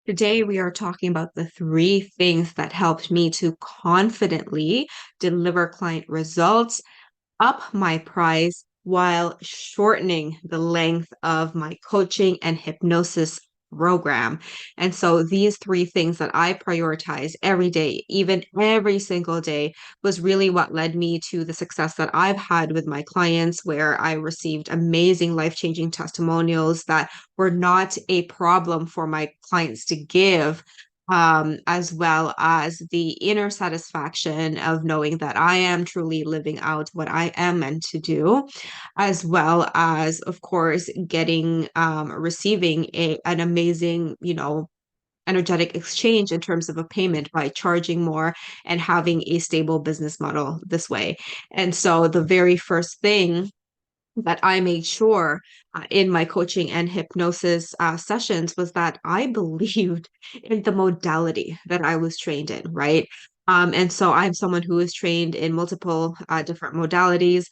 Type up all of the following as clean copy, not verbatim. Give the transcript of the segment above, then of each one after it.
Today, we are talking about the three things that helped me to confidently deliver client results, up my price while shortening the length of my coaching and hypnosis program. And so these three things that I prioritize every day, even every single day, was really what led me to the success that I've had with my clients, where I received amazing life-changing testimonials that were not a problem for my clients to give, as well as the inner satisfaction of knowing that I am truly living out what I am meant to do, as well as, of course, receiving an amazing, energetic exchange in terms of a payment by charging more and having a stable business model this way. And so the very first thing that I made sure in my coaching and hypnosis sessions was that I believed in the modality that I was trained in, right? And so I'm someone who is trained in multiple different modalities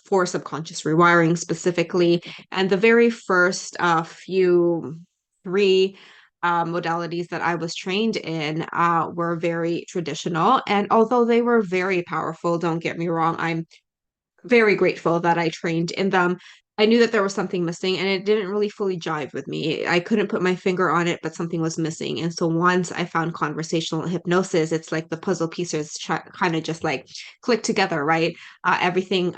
for subconscious rewiring specifically. And the very first few three modalities that I was trained in were very traditional. And although they were very powerful, don't get me wrong, I'm very grateful that I trained in them. I knew that there was something missing and it didn't really fully jive with me. I couldn't put my finger on it, but something was missing. And so once I found conversational hypnosis, it's like the puzzle pieces kind of just like click together, right? Everything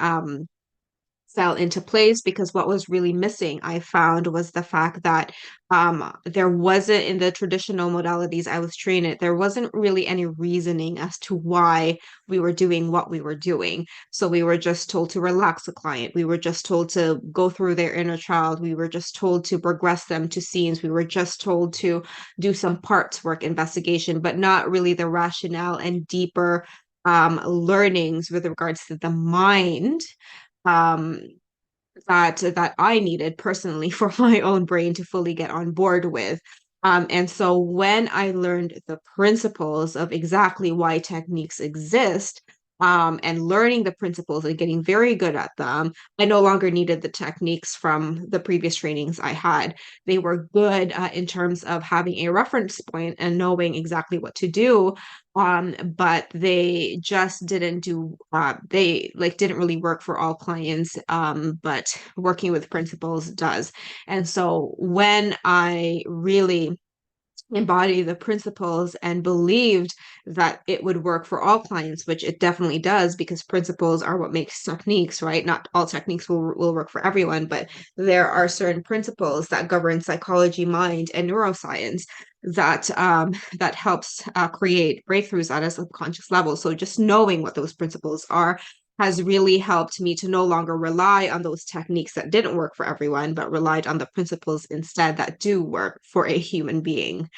fell into place because what was really missing, I found, was the fact that there wasn't in the traditional modalities I was trained in, there wasn't really any reasoning as to why we were doing what we were doing. So we were just told to relax the client. We were just told to go through their inner child. We were just told to progress them to scenes. We were just told to do some parts work investigation, but not really the rationale and deeper learnings with regards to the mind um that I needed personally for my own brain to fully get on board with. And so when I learned the principles of exactly why techniques exist, and learning the principles and getting very good at them, I no longer needed the techniques from the previous trainings I had. They were good in terms of having a reference point and knowing exactly what to do, but they just didn't do they like didn't really work for all clients, but working with principles does. And so when I really embody the principles and believed that it would work for all clients, which it definitely does, because principles are what makes techniques, right? Not all techniques will work for everyone, but there are certain principles that govern psychology, mind, and neuroscience that helps create breakthroughs at a subconscious level. So just knowing what those principles are has really helped me to no longer rely on those techniques that didn't work for everyone, but relied on the principles instead that do work for a human being.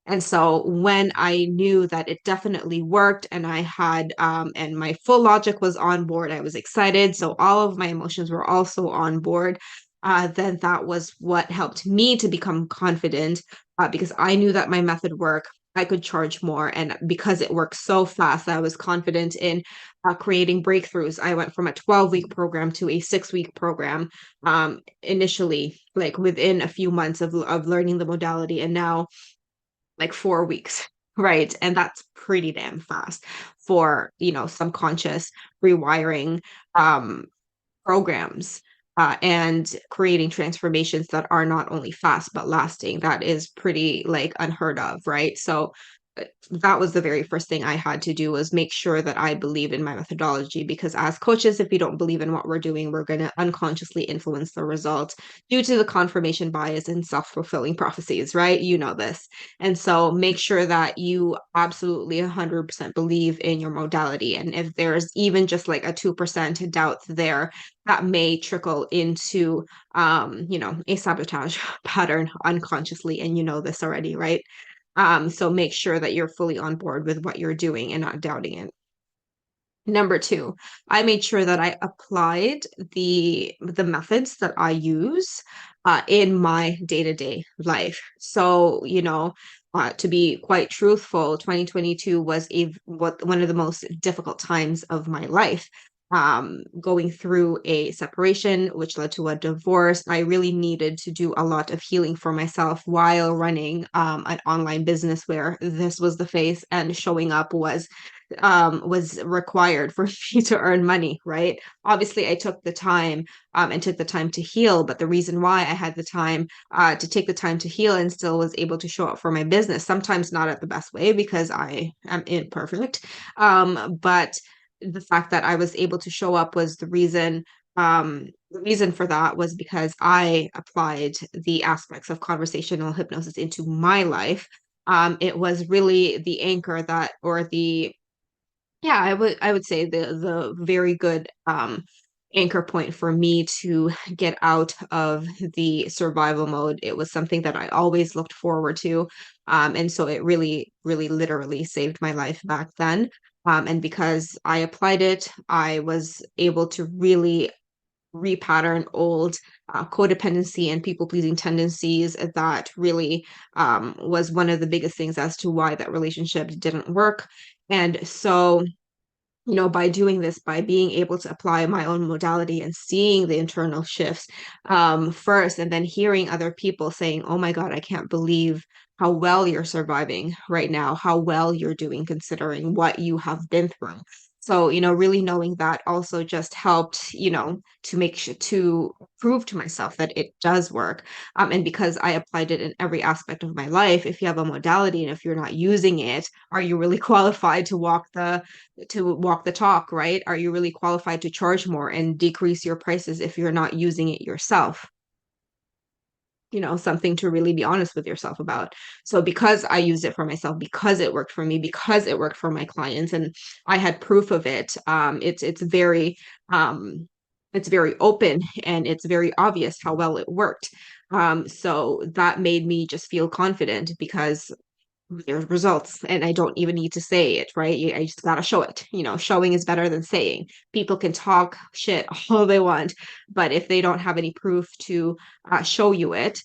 And so when I knew that it definitely worked and I had, and my full logic was on board, I was excited. So all of my emotions were also on board. Then that was what helped me to become confident, because I knew that my method worked. I could charge more. And because it worked so fast, I was confident in creating breakthroughs. I went from a 12-week program to a 6-week program, initially, like within a few months of learning the modality. And now like 4 weeks, right? And that's pretty damn fast for, some conscious rewiring um, programs, and creating transformations that are not only fast but lasting. That is pretty like unheard of, right? So that was the very first thing I had to do, was make sure that I believe in my methodology, because as coaches, if we don't believe in what we're doing, we're going to unconsciously influence the results due to the confirmation bias and self-fulfilling prophecies, right? You know this. And so make sure that you absolutely 100% believe in your modality. And if there's even just like a 2% doubt there, that may trickle into a sabotage pattern unconsciously, and you know this already, right? So make sure that you're fully on board with what you're doing and not doubting it. Number two, I made sure that I applied the methods that I use in my day-to-day life. So, to be quite truthful, 2022 was one of the most difficult times of my life. going through a separation, which led to a divorce. I really needed to do a lot of healing for myself while running an online business where this was the face and showing up was required for me to earn money, right? Obviously, I took the time and took the time to heal, but the reason why I had the time to take the time to heal and still was able to show up for my business, sometimes not at the best way because I am imperfect, but the fact that I was able to show up was the reason for that was because I applied the aspects of conversational hypnosis into my life. It was really the anchor that, or the yeah, I would say the very good anchor point for me to get out of the survival mode. It was something that I always looked forward to. And so it really, really literally saved my life back then. And because I applied it, I was able to really repattern old codependency and people pleasing tendencies that really was one of the biggest things as to why that relationship didn't work. And so by doing this, by being able to apply my own modality and seeing the internal shifts first, and then hearing other people saying, oh my God, I can't believe how well you're surviving right now, how well you're doing considering what you have been through. So, really knowing that also just helped, to make sure to prove to myself that it does work. And because I applied it in every aspect of my life, if you have a modality and if you're not using it, are you really qualified to walk the talk, right? Are you really qualified to charge more and decrease your prices if you're not using it yourself? Something to really be honest with yourself about. So because I used it for myself, because it worked for me, because it worked for my clients, and I had proof of it, it's very open and it's very obvious how well it worked. So that made me just feel confident because there's results and I don't even need to say it, right? I just gotta show it. Showing is better than saying. People can talk shit all they want, but if they don't have any proof to show you it,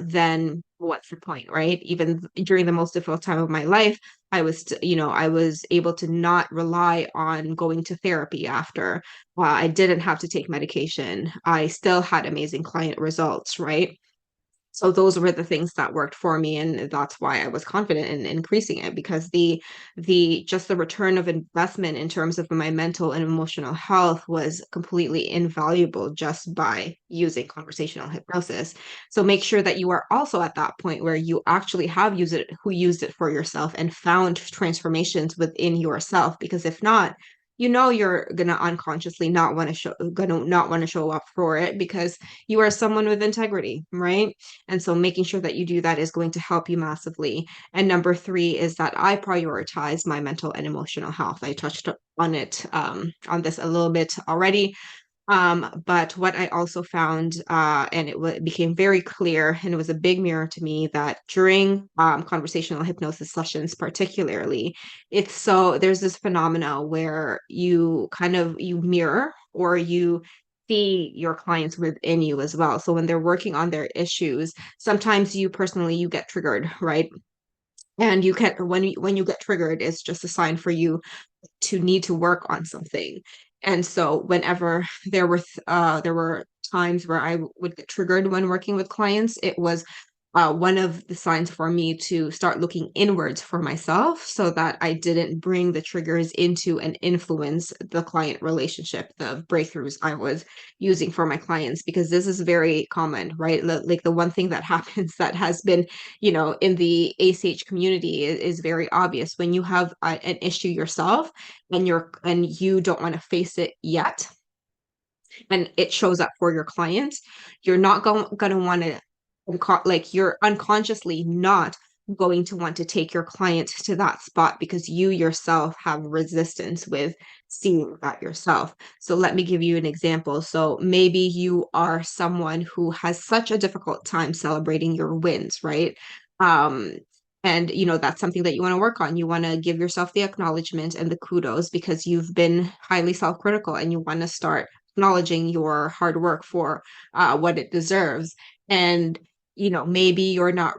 then what's the point, right? Even during the most difficult time of my life, I was able to not rely on going to therapy after. I didn't have to take medication. I still had amazing client results, right? So those were the things that worked for me, and that's why I was confident in increasing it because the just the return of investment in terms of my mental and emotional health was completely invaluable just by using conversational hypnosis. So make sure that you are also at that point where you actually have used it for yourself and found transformations within yourself, because if not, you're gonna unconsciously not want to show up for it because you are someone with integrity, right? And so making sure that you do that is going to help you massively. And number three is that I prioritize my mental and emotional health. I touched on it, on this a little bit already. But what I also found, and became very clear, and it was a big mirror to me, that during conversational hypnosis sessions, particularly, there's this phenomena where you mirror or you see your clients within you as well. So when they're working on their issues, sometimes you get triggered, right? And you can when you get triggered, it's just a sign for you to need to work on something. And so whenever there were times where I would get triggered when working with clients, it was one of the signs for me to start looking inwards for myself so that I didn't bring the triggers into and influence the client relationship, the breakthroughs I was using for my clients, because this is very common, right? Like the one thing that happens that has been, in the ACH community is very obvious. When you have an issue yourself and you don't want to face it yet, and it shows up for your clients, you're not going to want to, like, you're unconsciously not going to want to take your client to that spot because you yourself have resistance with seeing that yourself. So let me give you an example. So maybe you are someone who has such a difficult time celebrating your wins, right? Um, and that's something that you want to work on. You want to give yourself the acknowledgement and the kudos because you've been highly self-critical, and you want to start acknowledging your hard work for what it deserves. And maybe you're not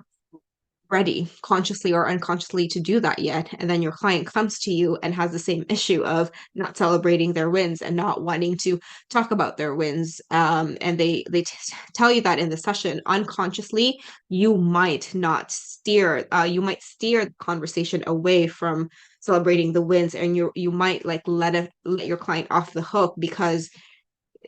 ready consciously or unconsciously to do that yet. And then your client comes to you and has the same issue of not celebrating their wins and not wanting to talk about their wins. And tell you that in the session unconsciously, you might steer the conversation away from celebrating the wins, and you might like let your client off the hook because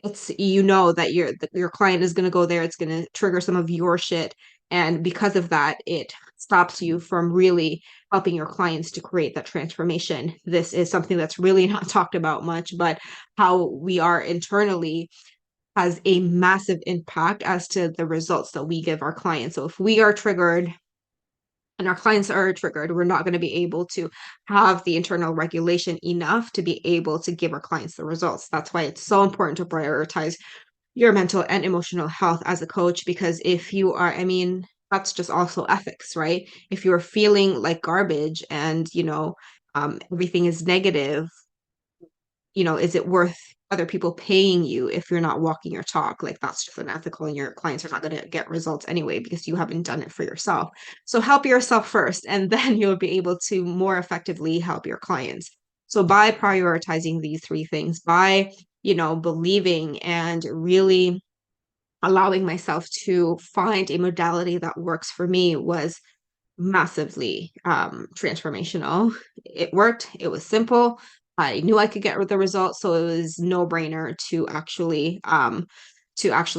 it's that your client is going to go there, it's going to trigger some of your shit, and because of that it stops you from really helping your clients to create that transformation. This is something that's really not talked about much, but how we are internally has a massive impact as to the results that we give our clients. So if we are triggered and our clients are triggered, we're not going to be able to have the internal regulation enough to be able to give our clients the results. That's why it's so important to prioritize your mental and emotional health as a coach, because if you are, I mean, that's just also ethics, right? If you're feeling like garbage and, everything is negative, is it worth other people paying you if you're not walking your talk? Like that's just unethical, and your clients are not going to get results anyway because you haven't done it for yourself. So help yourself first, and then you'll be able to more effectively help your clients. So by prioritizing these three things, by, believing and really allowing myself to find a modality that works for me was massively transformational. It worked. It was simple. I knew I could get the results, so it was no brainer to actually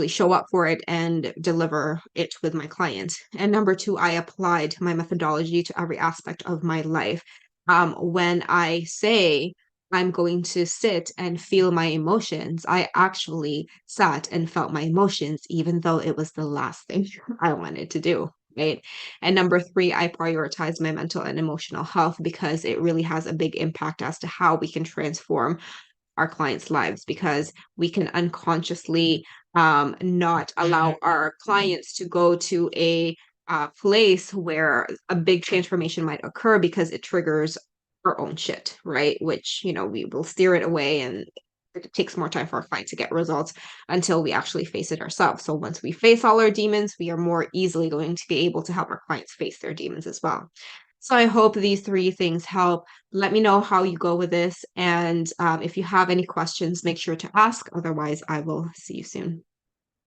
show up for it and deliver it with my clients. And number two, I applied my methodology to every aspect of my life. When I say I'm going to sit and feel my emotions, I actually sat and felt my emotions, even though it was the last thing I wanted to do. Right. And number three, I prioritize my mental and emotional health because it really has a big impact as to how we can transform our clients' lives, because we can unconsciously not allow our clients to go to a place where a big transformation might occur because it triggers our own shit, right? Which, we will steer it away, and it takes more time for our client to get results until we actually face it ourselves. So once we face all our demons, we are more easily going to be able to help our clients face their demons as well. So I hope these three things help. Let me know how you go with this. And if you have any questions, make sure to ask. Otherwise, I will see you soon.